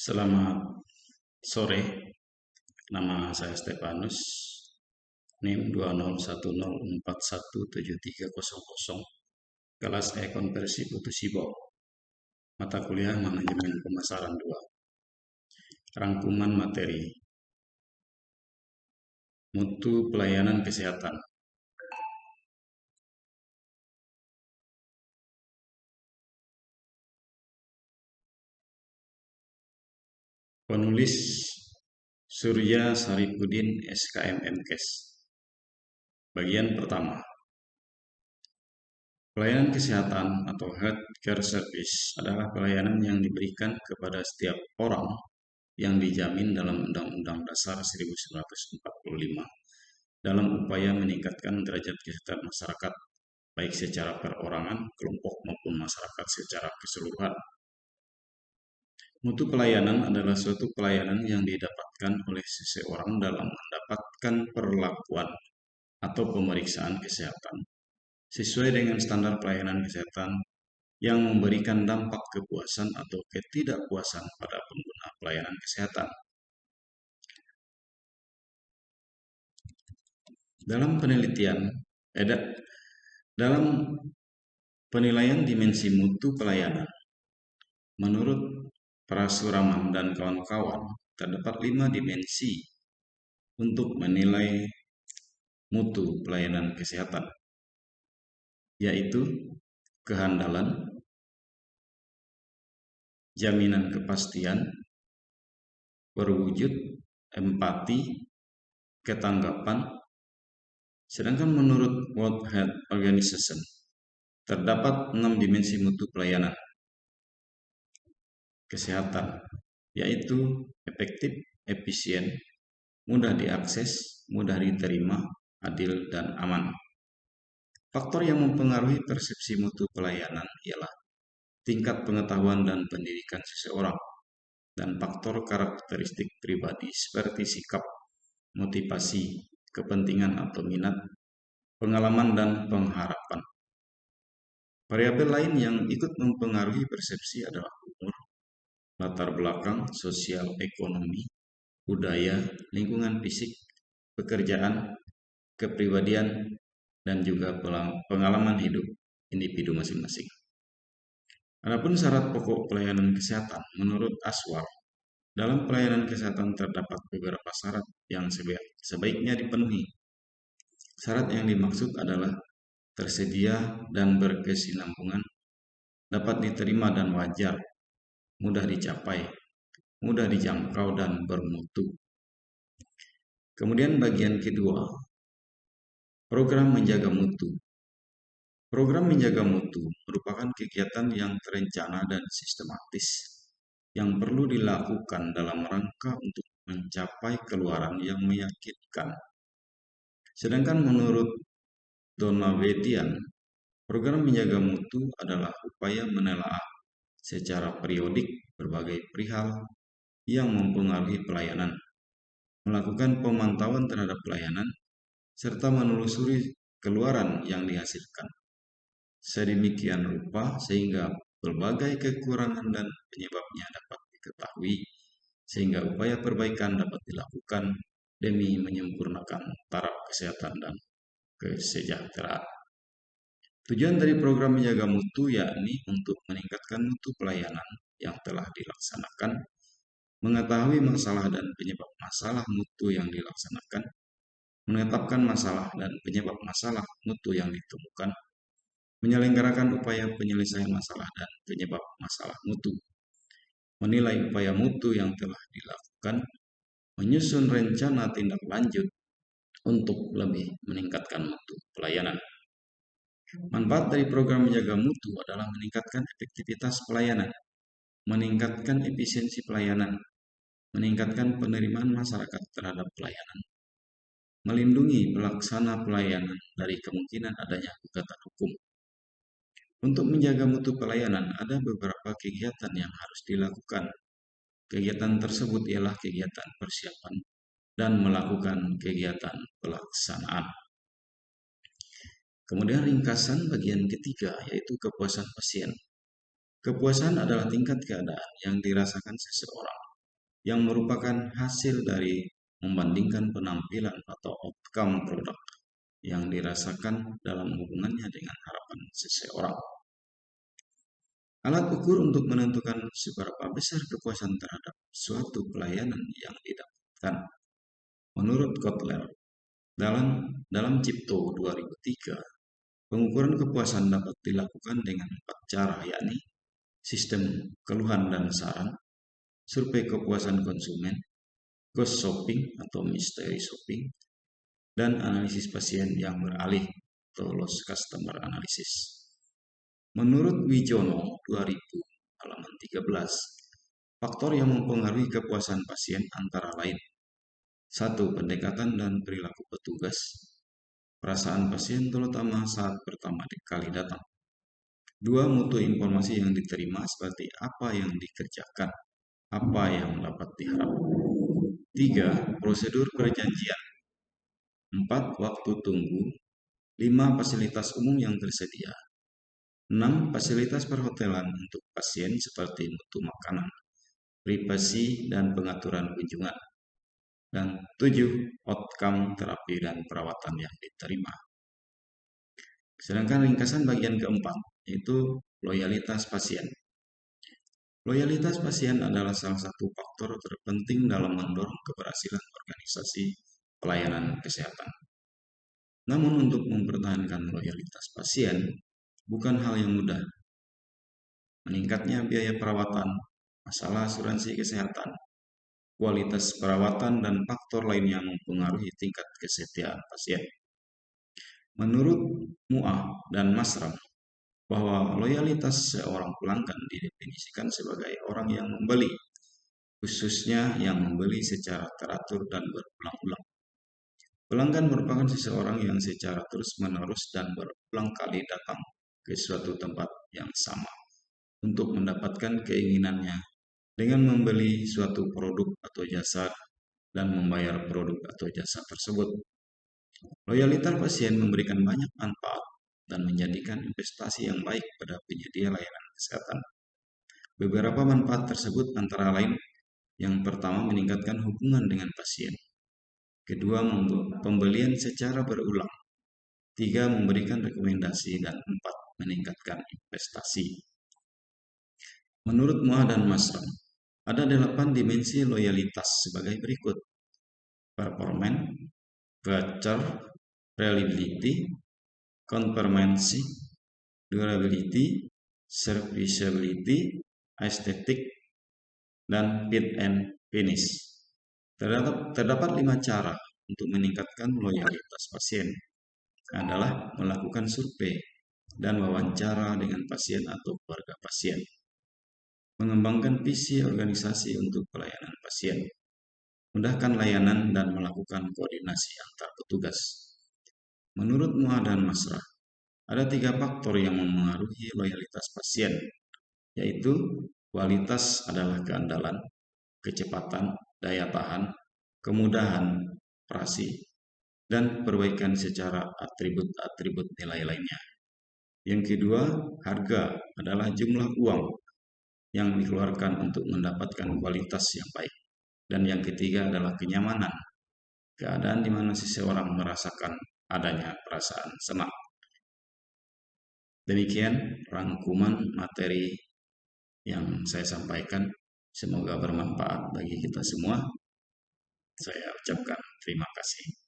Selamat sore, nama saya Stefanus, NIM 20104173000, kelas E konversi Putusibo, mata kuliah Manajemen Pemasaran 2, rangkuman materi, mutu pelayanan kesehatan. Penulis Surya Saripudin, SKM MKes. Bagian pertama. Pelayanan kesehatan atau health care service adalah pelayanan yang diberikan kepada setiap orang yang dijamin dalam Undang-Undang Dasar 1945 dalam upaya meningkatkan derajat kesehatan masyarakat, baik secara perorangan, kelompok maupun masyarakat secara keseluruhan. Mutu pelayanan adalah suatu pelayanan yang didapatkan oleh seseorang dalam mendapatkan perlakuan atau pemeriksaan kesehatan sesuai dengan standar pelayanan kesehatan yang memberikan dampak kepuasan atau ketidakpuasan pada pengguna pelayanan kesehatan. Dalam penilaian dimensi mutu pelayanan, menurut Parasuraman dan kawan-kawan, terdapat 5 dimensi untuk menilai mutu pelayanan kesehatan, yaitu kehandalan, jaminan kepastian, berwujud, empati, ketanggapan. Sedangkan menurut World Health Organization, terdapat 6 dimensi mutu pelayanan kesehatan, yaitu efektif, efisien, mudah diakses, mudah diterima, adil, dan aman. Faktor yang mempengaruhi persepsi mutu pelayanan ialah tingkat pengetahuan dan pendidikan seseorang, dan faktor karakteristik pribadi seperti sikap, motivasi, kepentingan atau minat, pengalaman, dan pengharapan. Variabel lain yang ikut mempengaruhi persepsi adalah umur, latar belakang, sosial, ekonomi, budaya, lingkungan fisik, pekerjaan, kepribadian, dan juga pengalaman hidup individu masing-masing. Adapun syarat pokok pelayanan kesehatan, menurut Aswar, dalam pelayanan kesehatan terdapat beberapa syarat yang sebaiknya dipenuhi. Syarat yang dimaksud adalah tersedia dan berkesinambungan, dapat diterima dan wajar, mudah dicapai, mudah dijangkau, dan bermutu. Kemudian bagian kedua, program menjaga mutu. Program menjaga mutu merupakan kegiatan yang terencana dan sistematis yang perlu dilakukan dalam rangka untuk mencapai keluaran yang meyakinkan. Sedangkan menurut Donavedian, program menjaga mutu adalah upaya menelaah secara periodik berbagai perihal yang mempengaruhi pelayanan, melakukan pemantauan terhadap pelayanan, serta menelusuri keluaran yang dihasilkan sedemikian rupa sehingga berbagai kekurangan dan penyebabnya dapat diketahui, sehingga upaya perbaikan dapat dilakukan demi menyempurnakan taraf kesehatan dan kesejahteraan. Tujuan dari program menjaga mutu yakni untuk meningkatkan mutu pelayanan yang telah dilaksanakan, mengetahui masalah dan penyebab masalah mutu yang dilaksanakan, menetapkan masalah dan penyebab masalah mutu yang ditemukan, menyelenggarakan upaya penyelesaian masalah dan penyebab masalah mutu, menilai upaya mutu yang telah dilakukan, menyusun rencana tindak lanjut untuk lebih meningkatkan mutu pelayanan. Manfaat dari program menjaga mutu adalah meningkatkan efektivitas pelayanan, meningkatkan efisiensi pelayanan, meningkatkan penerimaan masyarakat terhadap pelayanan, melindungi pelaksana pelayanan dari kemungkinan adanya gugatan hukum. Untuk menjaga mutu pelayanan, ada beberapa kegiatan yang harus dilakukan. Kegiatan tersebut ialah kegiatan persiapan dan melakukan kegiatan pelaksanaan. Kemudian ringkasan bagian ketiga, yaitu kepuasan pasien. Kepuasan adalah tingkat keadaan yang dirasakan seseorang yang merupakan hasil dari membandingkan penampilan atau outcome produk yang dirasakan dalam hubungannya dengan harapan seseorang. Alat ukur untuk menentukan seberapa besar kepuasan terhadap suatu pelayanan yang didapatkan. Menurut Kotler, dalam Cipto 2003, pengukuran kepuasan dapat dilakukan dengan 4 cara, yakni sistem keluhan dan saran, survei kepuasan konsumen, ghost shopping atau mystery shopping, dan analisis pasien yang beralih atau lost customer analysis. Menurut Wijono 2000 halaman 13, faktor yang mempengaruhi kepuasan pasien antara lain: 1. Pendekatan dan perilaku petugas, perasaan pasien terutama saat pertama kali datang. 2. Mutu informasi yang diterima seperti apa yang dikerjakan, apa yang dapat diharap. 3. Prosedur perjanjian. 4. Waktu tunggu. 5. Fasilitas umum yang tersedia. 6. Fasilitas perhotelan untuk pasien seperti mutu makanan, privasi, dan pengaturan kunjungan. Dan 7. Outcome terapi dan perawatan yang diterima. Sedangkan ringkasan bagian keempat, yaitu loyalitas pasien. Loyalitas pasien adalah salah satu faktor terpenting dalam mendorong keberhasilan organisasi pelayanan kesehatan. Namun untuk mempertahankan loyalitas pasien bukan hal yang mudah. Meningkatnya biaya perawatan, masalah asuransi kesehatan, kualitas perawatan, dan faktor lain yang mempengaruhi tingkat kesetiaan pasien. Menurut Muah dan Masram, bahwa loyalitas seorang pelanggan didefinisikan sebagai orang yang membeli, khususnya yang membeli secara teratur dan berulang-ulang. Pelanggan merupakan seseorang yang secara terus-menerus dan berulang kali datang ke suatu tempat yang sama untuk mendapatkan keinginannya dengan membeli suatu produk atau jasa dan membayar produk atau jasa tersebut. Loyalitas pasien memberikan banyak manfaat dan menjadikan investasi yang baik pada penyedia layanan kesehatan. Beberapa manfaat tersebut antara lain: yang pertama, meningkatkan hubungan dengan pasien. Kedua, pembelian secara berulang. 3, memberikan rekomendasi. Dan 4, meningkatkan investasi. Menurut Muah dan Masram, ada 8 dimensi loyalitas sebagai berikut: performance, culture, reliability, conformity, durability, serviceability, aesthetic, dan fit and finish. Terdapat 5 cara untuk meningkatkan loyalitas pasien, adalah melakukan survei dan wawancara dengan pasien atau keluarga pasien, mengembangkan visi organisasi untuk pelayanan pasien, mudahkan layanan dan melakukan koordinasi antar petugas. Menurut Muah dan Masrah, ada 3 faktor yang memengaruhi loyalitas pasien, yaitu kualitas adalah keandalan, kecepatan, daya tahan, kemudahan operasi, dan perbaikan secara atribut-atribut nilai lainnya. Yang kedua, harga adalah jumlah uang yang dikeluarkan untuk mendapatkan kualitas yang baik. Dan yang ketiga adalah kenyamanan, keadaan di mana seseorang merasakan adanya perasaan senang. Demikian rangkuman materi yang saya sampaikan. Semoga bermanfaat bagi kita semua. Saya ucapkan terima kasih.